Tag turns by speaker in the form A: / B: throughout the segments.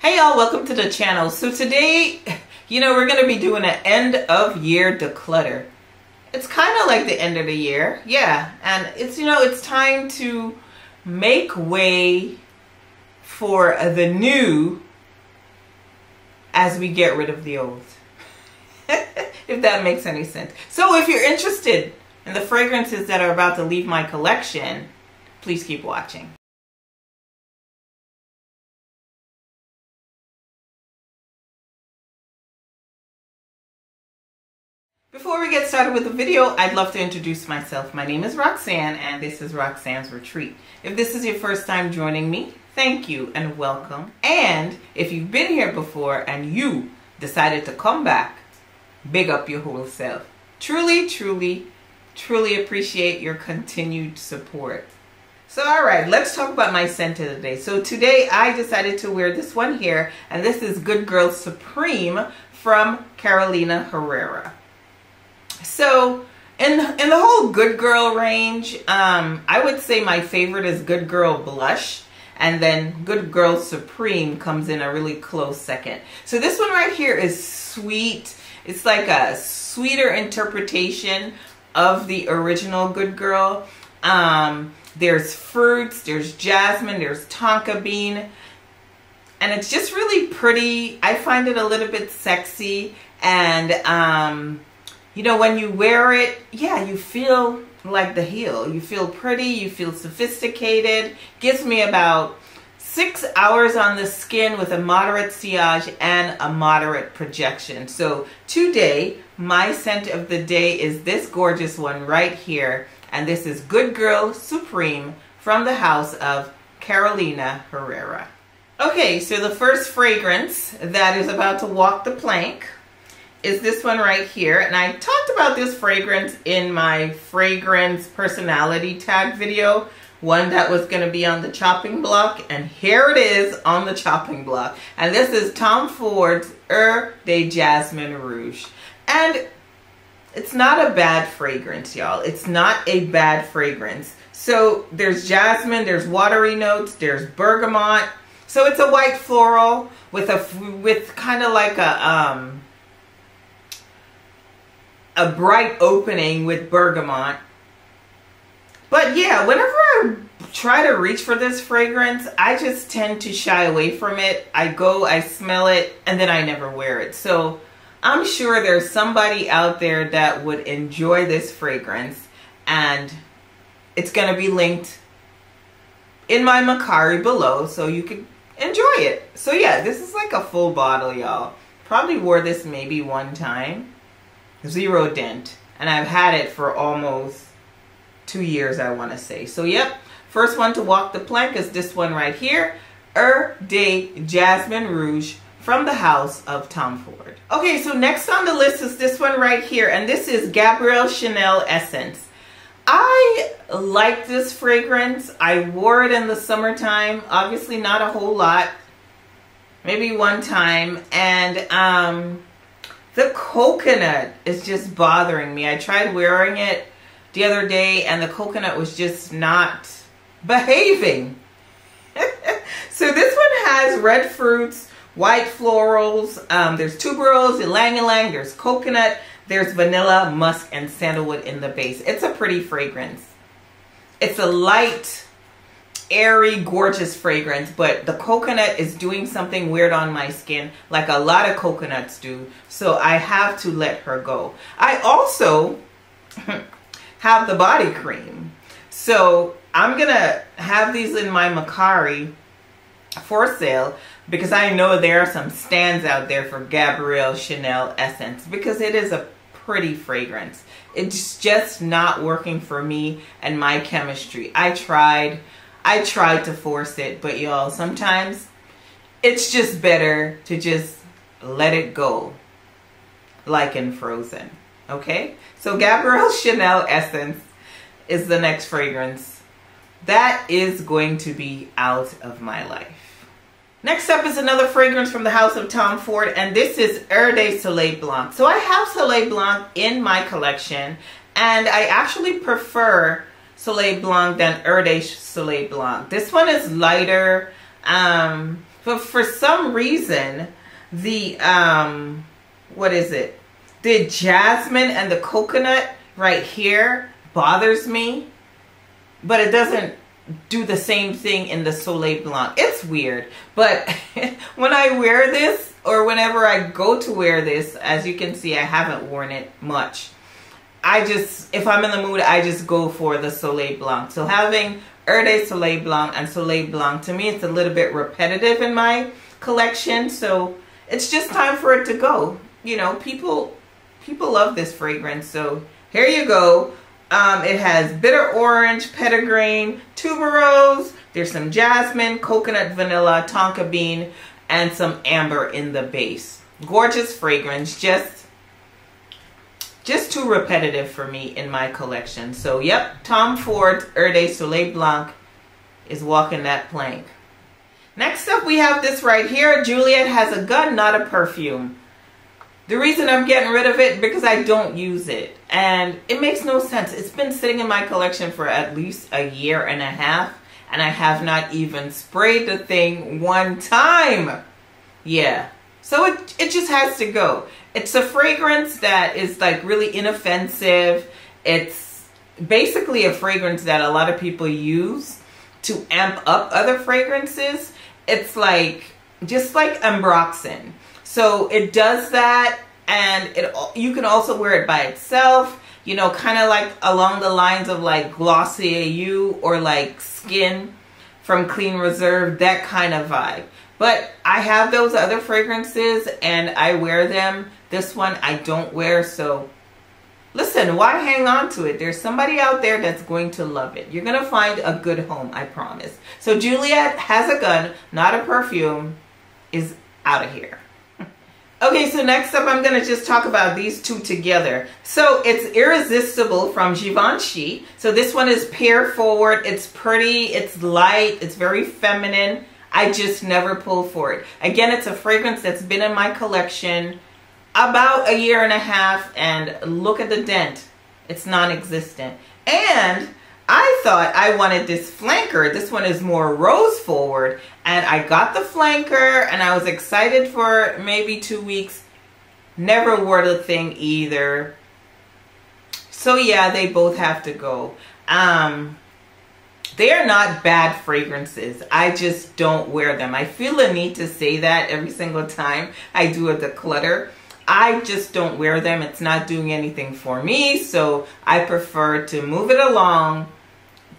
A: Hey y'all, welcome to the channel. So today, we're going to be doing an end of year declutter. It's kind of like the end of the year. Yeah. And it's time to make way for the new as we get rid of the old. If that makes any sense. So if you're interested in the fragrances that are about to leave my collection, please keep watching. Before we get started with the video, I'd love to introduce myself. My name is Roxanne and this is Roxanne's Retreat. If this is your first time joining me, thank you and welcome. And if you've been here before and you decided to come back, big up your whole self. Truly, truly, truly appreciate your continued support. So alright, let's talk about my scent of the day. So today I decided to wear this one here, and this is Good Girl Supreme from Carolina Herrera. So in the whole Good Girl range, I would say my favorite is Good Girl Blush, and then Good Girl Supreme comes in a really close second. So this one right here is sweet. It's like a sweeter interpretation of the original Good Girl. There's fruits, there's jasmine, there's tonka bean, and it's just really pretty. I find it a little bit sexy, and when you wear it, yeah, you feel like the heel. You feel pretty, you feel sophisticated. Gives me about 6 hours on the skin with a moderate sillage and a moderate projection. So today, my scent of the day is this gorgeous one right here. And this is Good Girl Supreme from the house of Carolina Herrera. Okay, so the first fragrance that is about to walk the plank is this one right here. And I talked about this fragrance in my fragrance personality tag video, one that was going to be on the chopping block, and here it is on the chopping block. And this is Tom Ford's Eau de Jasmine Rouge. And it's not a bad fragrance, y'all. It's not a bad fragrance. So there's jasmine, there's watery notes, there's bergamot. So it's a white floral with kind of like a bright opening with bergamot. But yeah, whenever I try to reach for this fragrance, I just tend to shy away from it. I smell it, and then I never wear it. So I'm sure there's somebody out there that would enjoy this fragrance, and it's going to be linked in my MECARI below so you can enjoy it. So yeah, this is like a full bottle, y'all. Probably wore this maybe one time. Zero dent. And I've had it for almost 2 years, I want to say. So yep, first one to walk the plank is this one right here. Eau de Jasmine Rouge from the house of Tom Ford. Okay, so next on the list is this one right here. And this is Gabrielle Chanel Essence. I like this fragrance. I wore it in the summertime. Obviously not a whole lot. Maybe one time. And the coconut is just bothering me. I tried wearing it the other day and the coconut was just not behaving. So this one has red fruits, white florals, there's tuberose, ylang-ylang, there's coconut, there's vanilla, musk, and sandalwood in the base. It's a pretty fragrance. It's a light, airy, gorgeous fragrance, but the coconut is doing something weird on my skin, like a lot of coconuts do, so I have to let her go. I also have the body cream, so I'm gonna have these in my MECARI for sale because I know there are some stands out there for Gabrielle Chanel Essence because it is a pretty fragrance. It's just not working for me and my chemistry. I tried to force it, but y'all, sometimes it's just better to just let it go, like in Frozen. Okay, so Gabrielle Chanel Essence is the next fragrance that is going to be out of my life. Next up is another fragrance from the house of Tom Ford, and this is Eau de Soleil Blanc. So I have Soleil Blanc in my collection, and I actually prefer Soleil Blanc than Eau de Soleil Blanc. This one is lighter. But for some reason, the, what is it? The jasmine and the coconut right here bothers me. But it doesn't do the same thing in the Soleil Blanc. It's weird. But when I wear this, or whenever I go to wear this, as you can see, I haven't worn it much. If I'm in the mood, I just go for the Soleil Blanc. So having Heure de Soleil Blanc and Soleil Blanc, to me, it's a little bit repetitive in my collection. So it's just time for it to go. You know, people love this fragrance. So here you go. It has bitter orange, petitgrain, tuberose. There's some jasmine, coconut, vanilla, tonka bean, and some amber in the base. Gorgeous fragrance. Just too repetitive for me in my collection. So, yep, Tom Ford Heure de Soleil Blanc is walking that plank. Next up, we have this right here. Juliet Has a Gun, Not a Perfume. The reason I'm getting rid of it, because I don't use it. And it makes no sense. It's been sitting in my collection for at least a year and a half. And I have not even sprayed the thing one time. Yeah. So it just has to go. It's a fragrance that is like really inoffensive. It's basically a fragrance that a lot of people use to amp up other fragrances. It's like, just like Ambroxan. So it does that, and you can also wear it by itself, you know, kind of like along the lines of like Glossier You or like Skin from Clean Reserve, that kind of vibe. But I have those other fragrances and I wear them. This one I don't wear, so listen, why hang on to it? There's somebody out there that's going to love it. You're going to find a good home, I promise. So Juliet Has a Gun, Not a Perfume is out of here. Okay, so next up I'm going to just talk about these two together. So it's Irresistible from Givenchy. So this one is pear forward. It's pretty, it's light, it's very feminine. I just never pull for it. Again, it's a fragrance that's been in my collection about a year and a half, and look at the dent. It's non-existent. And I thought I wanted this flanker. This one is more rose forward, and I got the flanker and I was excited for maybe 2 weeks. Never wore the thing either. So yeah, they both have to go. They are not bad fragrances. I just don't wear them. I feel the need to say that every single time I do a declutter. I just don't wear them. It's not doing anything for me. So I prefer to move it along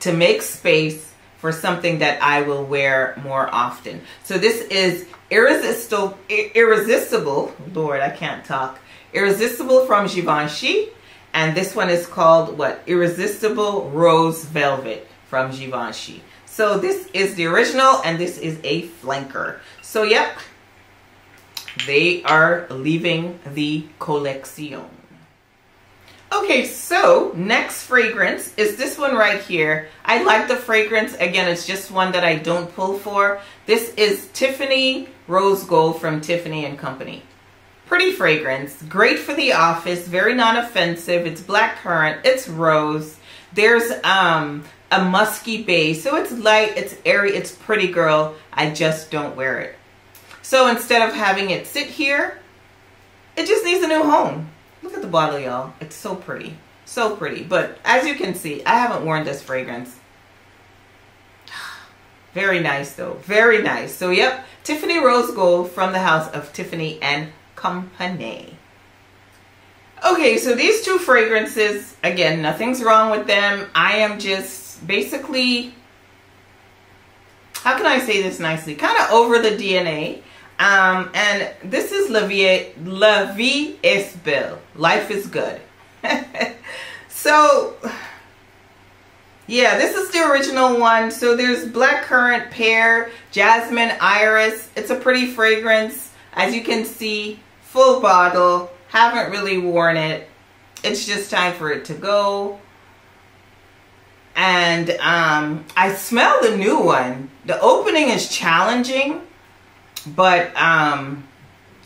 A: to make space for something that I will wear more often. So this is Irresistible. Lord, I can't talk. Irresistible from Givenchy. And this one is called what? Irresistible Rose Velvet from Givenchy. So this is the original and this is a flanker. So yep, they are leaving the collection. Okay, so next fragrance is this one right here. I like the fragrance. Again, it's just one that I don't pull for. This is Tiffany Rose Gold from Tiffany & Company. Pretty fragrance, great for the office, very non-offensive. It's blackcurrant, it's rose. There's a musky base, so it's light, it's airy, it's pretty, girl. I just don't wear it. So instead of having it sit here, it just needs a new home. Look at the bottle, y'all. It's so pretty. So pretty. But as you can see, I haven't worn this fragrance. Very nice, though. Very nice. So, yep. Tiffany Rose Gold from the house of Tiffany & Company. Okay, so these two fragrances, again, nothing's wrong with them. I am just basically, how can I say this nicely? Kind of over the DNA. And this is La Vie est Belle. Life is good. So, yeah, this is the original one. So there's blackcurrant, pear, jasmine, iris. It's a pretty fragrance. As you can see, full bottle. Haven't really worn it. It's just time for it to go. And I smell the new one. The opening is challenging. But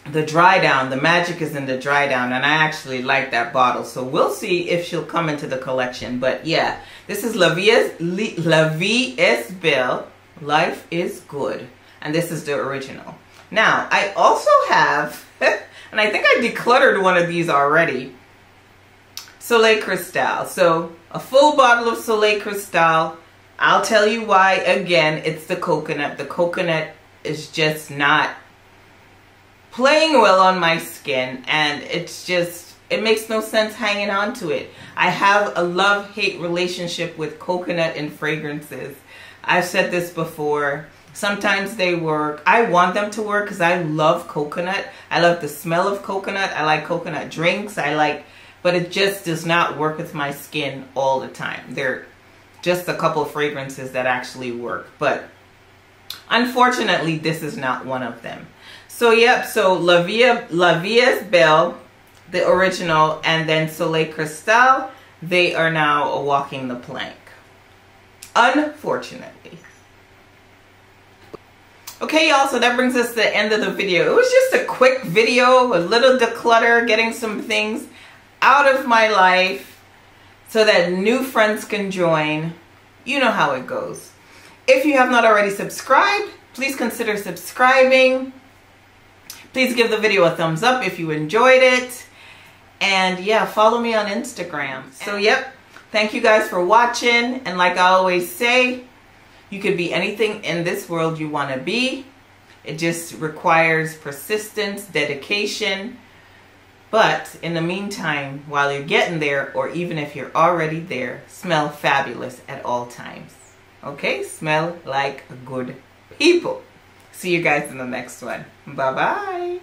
A: the dry down, the magic is in the dry down, and I actually like that bottle. So we'll see if she'll come into the collection. But yeah, this is La Vie est Belle. Life is good. and this is the original. Now, I also have, and I think I decluttered one of these already, Soleil Crystal. So, a full bottle of Soleil Crystal. I'll tell you why. Again, it's the coconut. The coconut is just not playing well on my skin, and it's just, it makes no sense hanging on to it. I have a love-hate relationship with coconut and fragrances. I've said this before. Sometimes they work. I want them to work because I love coconut. I love the smell of coconut. I like coconut drinks. But it just does not work with my skin all the time. There are just a couple of fragrances that actually work. But unfortunately, this is not one of them. So, yep. So, La Vie's Belle, the original, and then Soleil Crystal, they are now walking the plank. Unfortunately. Okay, y'all, so that brings us to the end of the video. It was just a quick video, a little declutter, getting some things out of my life so that new friends can join. You know how it goes. If you have not already subscribed, please consider subscribing. Please give the video a thumbs up if you enjoyed it. And yeah, follow me on Instagram. So yep, thank you guys for watching. And like I always say, you could be anything in this world you want to be. It just requires persistence, dedication. But in the meantime, while you're getting there, or even if you're already there, smell fabulous at all times. Okay? Smell like good people. See you guys in the next one. Bye-bye.